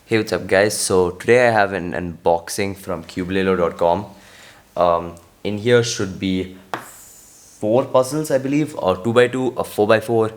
Hey, what's up, guys? So today I have an unboxing from cubelelo.com. In here should be four puzzles, I believe, or 2x2, a 4x4,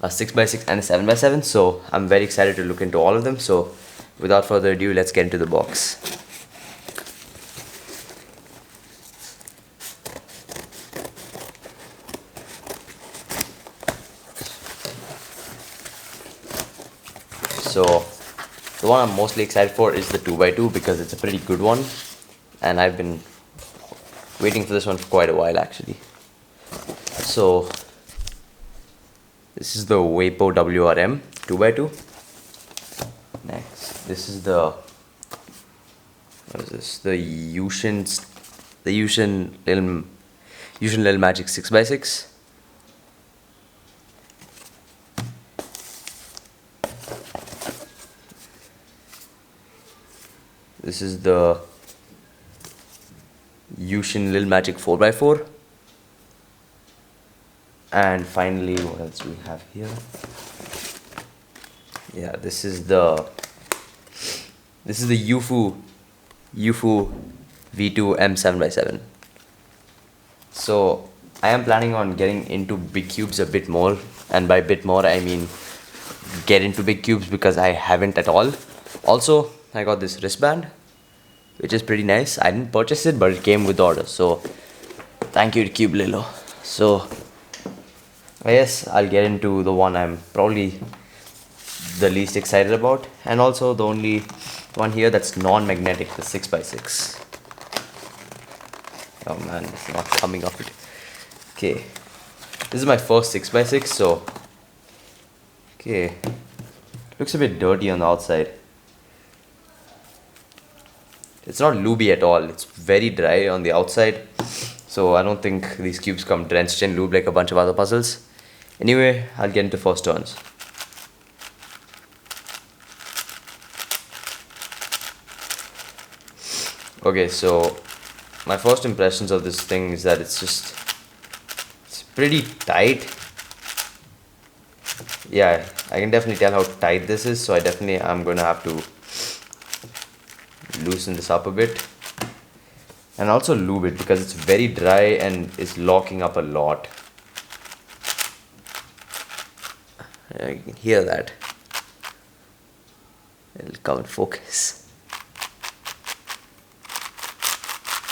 a 6x6, and a 7x7. So I'm very excited to look into all of them. So without further ado, let's get into the box. So the one I'm mostly excited for is the 2x2 because it's a pretty good one, and I've been waiting for this one for quite a while actually. So this is the Moyu WR M 2x2. Next, this is the what is this? The Yushin Little Magic 6x6. This is the Yushin Little Magic 4x4. And finally, what else do we have here? Yeah, this is the Yufu V2 M 7x7. So I am planning on getting into big cubes a bit more, and by bit more I mean get into big cubes because I haven't at all. Also, I got this wristband, which is pretty nice. I didn't purchase it, but it came with the order. So thank you to Cubelelo. So I guess I'll get into the one I'm probably the least excited about, and also the only one here that's non-magnetic, the 6x6. Oh man, it's not coming up. Okay, this is my first 6x6. So okay, looks a bit dirty on the outside. It's not lubey at all. It's very dry on the outside. So I don't think these cubes come drenched in lube like a bunch of other puzzles. Anyway, I'll get into first turns. Okay, so my first impressions of this thing is that it's pretty tight. Yeah, I can definitely tell how tight this is, so I'm gonna have to loosen this up a bit and also lube it because it's very dry and is locking up a lot. You can hear that. It'll come in focus.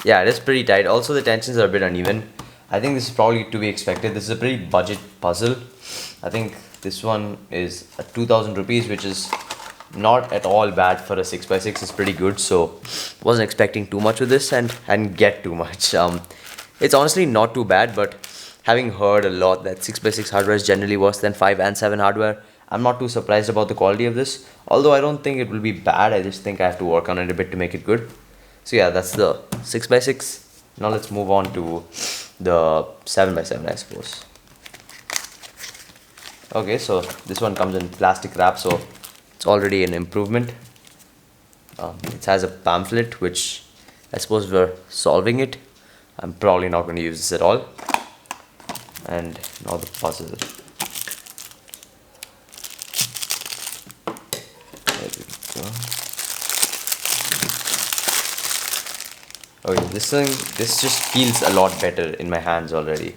Yeah, it is pretty tight. Also, the tensions are a bit uneven. I think this is probably to be expected. This is a pretty budget puzzle. I think this one is 2,000 rupees, which is not at all bad for a 6x6. It's pretty good. So wasn't expecting too much with this and get too much. It's honestly not too bad, but having heard a lot that 6x6 hardware is generally worse than 5 and 7 hardware, I'm not too surprised about the quality of this. Although I don't think it will be bad. I just think I have to work on it a bit to make it good. So yeah, that's the 6x6. Now let's move on to the 7x7, I suppose. Okay, so this one comes in plastic wrap, so it's already an improvement. It has a pamphlet, which I suppose we're solving it. I'm probably not going to use this at all. And now the puzzle. There we go. Okay, this just feels a lot better in my hands already,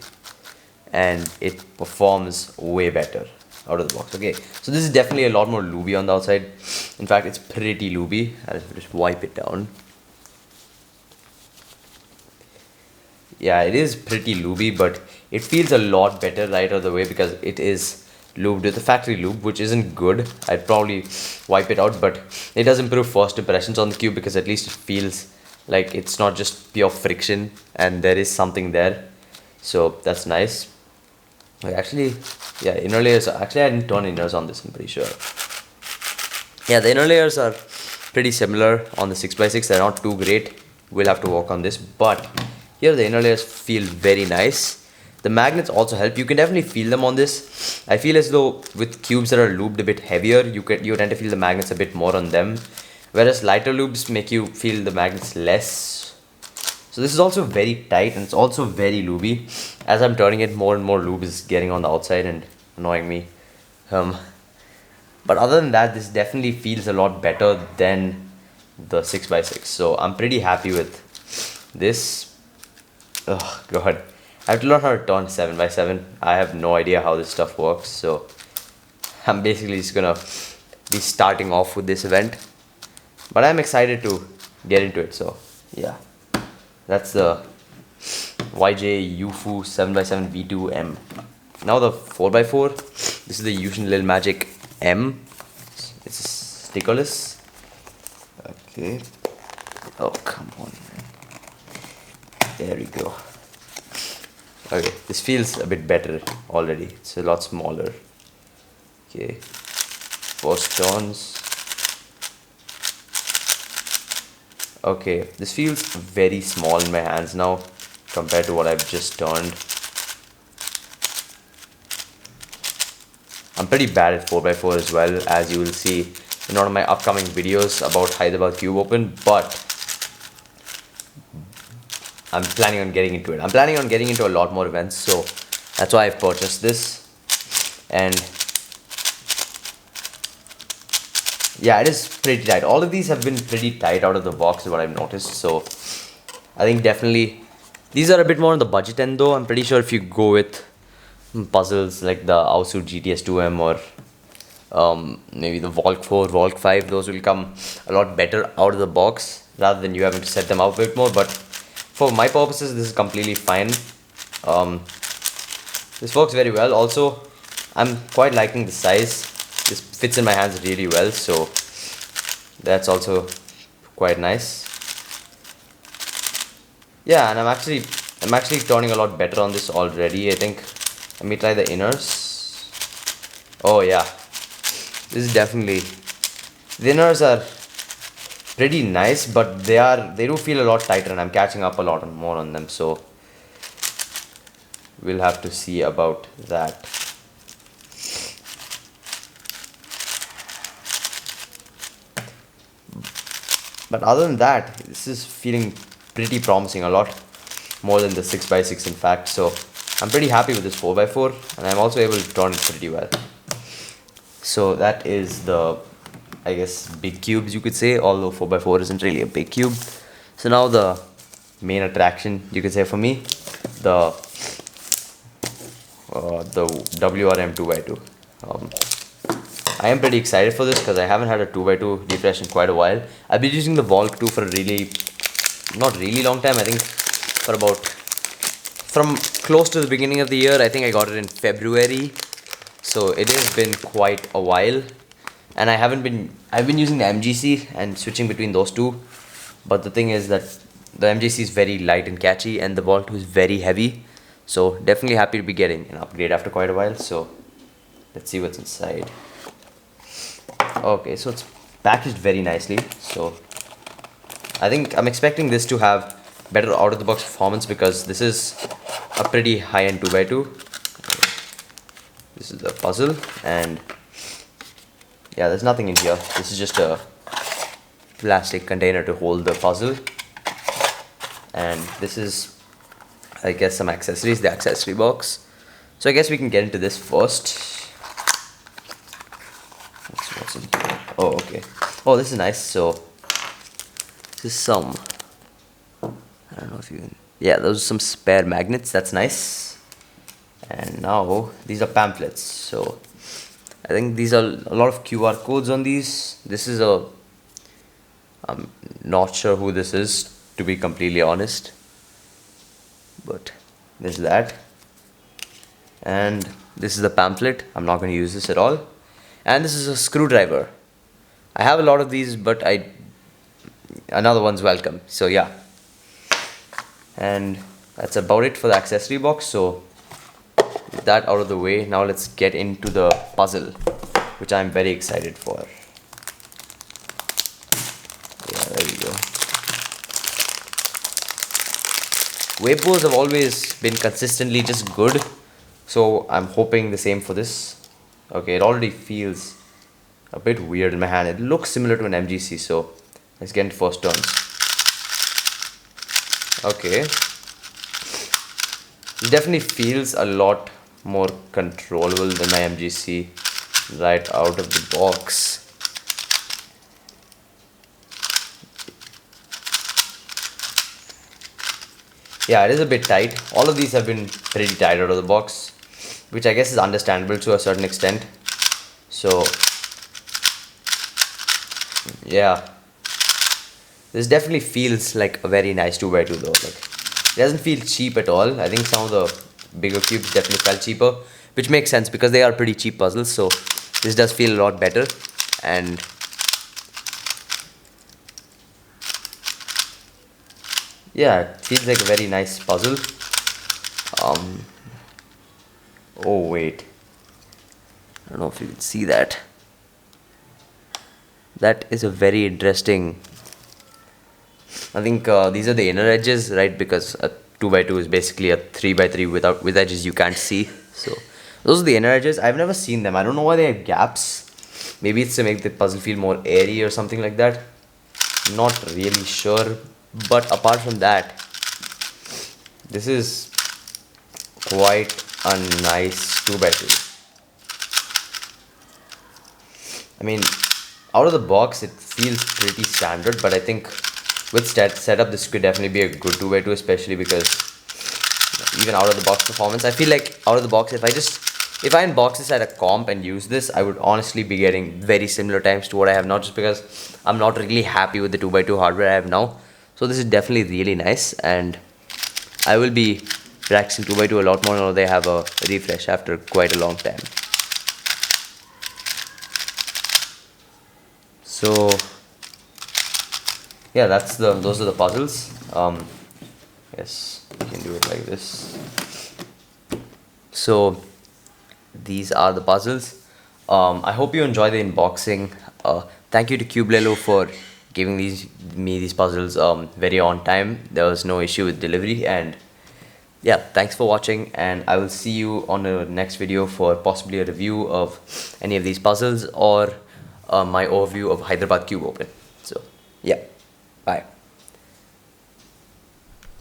and it performs way better out of the box. Okay, so this is definitely a lot more lubey on the outside. In fact, it's pretty lubey. I'll just wipe it down. Yeah, it is pretty lubey, but it feels a lot better right out of the way because it is lubed with the factory lube, which isn't good. I'd probably wipe it out, but it does improve first impressions on the cube because at least it feels like it's not just pure friction and there is something there. So that's nice. Actually, yeah, inner layers. Actually, I didn't turn inners on this, I'm pretty sure. Yeah, the inner layers are pretty similar on the 6x6. They're not too great. We'll have to work on this, but here the inner layers feel very nice. The magnets also help. You can definitely feel them on this. I feel as though with cubes that are lubed a bit heavier, you tend to feel the magnets a bit more on them, whereas lighter lubes make you feel the magnets less. So this is also very tight and it's also very lubey. As I'm turning it, more and more lube is getting on the outside and annoying me. But other than that, this definitely feels a lot better than the 6x6. So I'm pretty happy with this. Oh god. I have to learn how to turn 7x7. I have no idea how this stuff works. So I'm basically just gonna be starting off with this event. But I'm excited to get into it. So yeah. That's the YJ UFU 7x7 V2 M. Now the 4x4. This is the Yushin Lil Magic M. It's stickerless. Okay. Oh, come on. There we go. Okay, this feels a bit better already. It's a lot smaller. Okay. First turns. Okay, this feels very small in my hands now compared to what I've just turned. I'm pretty bad at 4x4 as well, as you will see in one of my upcoming videos about Hyderabad Cube Open, but I'm planning on getting into it. I'm planning on getting into a lot more events, so that's why I've purchased this. And yeah, it is pretty tight. All of these have been pretty tight out of the box is what I've noticed, so I think definitely these are a bit more on the budget end though. I'm pretty sure if you go with puzzles like the Aosu GTS 2M or maybe the Volk 4, Volk 5, those will come a lot better out of the box rather than you having to set them up a bit more. But for my purposes, this is completely fine. This works very well. Also, I'm quite liking the size. This fits in my hands really well, so that's also quite nice. Yeah, and I'm actually turning a lot better on this already, I think. Let me try the inners. Oh yeah, this is definitely, the inners are pretty nice, but they do feel a lot tighter, and I'm catching up a lot more on them, so we'll have to see about that. But other than that, this is feeling pretty promising, a lot more than the 6x6 in fact, so I'm pretty happy with this 4x4, and I'm also able to turn it pretty well. So that is the, I guess, big cubes you could say, although 4x4 isn't really a big cube. So now the main attraction, you could say for me, the WR M 2x2. I am pretty excited for this because I haven't had a 2x2 refresh in quite a while. I've been using the Volk 2 for a not really long time. I think for about, from close to the beginning of the year. I think I got it in February. So it has been quite a while. And I've been using the MGC and switching between those two. But the thing is that the MGC is very light and catchy, and the Volk 2 is very heavy. So definitely happy to be getting an upgrade after quite a while. So let's see what's inside. Okay, so it's packaged very nicely. So I think I'm expecting this to have better out of the box performance because this is a pretty high-end 2x2. This is the puzzle, and yeah, there's nothing in here. This is just a plastic container to hold the puzzle, and this is, I guess, some accessories, the accessory box. So I guess we can get into this first. What's in here? Oh, okay. Oh, this is nice. So this is some, I don't know if you can, yeah, those are some spare magnets. That's nice. And now these are pamphlets. So I think these are a lot of QR codes on these. This is I'm not sure who this is, to be completely honest, but there's that. And this is the pamphlet. I'm not going to use this at all. And this is a screwdriver. I have a lot of these, but another one's welcome. So yeah, and that's about it for the accessory box. So with that out of the way, now let's get into the puzzle, which I'm very excited for. Yeah, there we go. Vapors have always been consistently just good, so I'm hoping the same for this. Okay, it already feels a bit weird in my hand. It looks similar to an MGC, so let's get into first turns. Okay, it definitely feels a lot more controllable than my MGC. right out of the box. Yeah, it is a bit tight. All of these have been pretty tight out of the box, which I guess is understandable to a certain extent. So, yeah, this definitely feels like a very nice 2x2 though. Like, it doesn't feel cheap at all. I think some of the bigger cubes definitely felt cheaper, which makes sense because they are pretty cheap puzzles. So, this does feel a lot better. And yeah, it feels like a very nice puzzle. Um, oh wait, I don't know if you can see that. That is a very interesting. I think these are the inner edges, right? Because a 2x2 is basically a 3x3 with edges you can't see. So those are the inner edges. I've never seen them. I don't know why they have gaps. Maybe it's to make the puzzle feel more airy or something like that. Not really sure. But apart from that, this is quite a nice 2x2. I mean, out of the box, it feels pretty standard, but I think with setup, this could definitely be a good 2x2, especially because even out of the box performance, I feel like out of the box, if I unbox this at a comp and use this, I would honestly be getting very similar times to what I have now, just because I'm not really happy with the 2x2 hardware I have now. So this is definitely really nice, and I will be practicing 2x2 a lot more now they have a refresh after quite a long time. So yeah, those are the puzzles. Yes, you can do it like this. So these are the puzzles. I hope you enjoy the unboxing. Thank you to Cubelelo for giving me these puzzles very on time. There was no issue with delivery, and yeah, thanks for watching, and I will see you on the next video for possibly a review of any of these puzzles or my overview of Hyderabad Cube Open. So yeah, bye.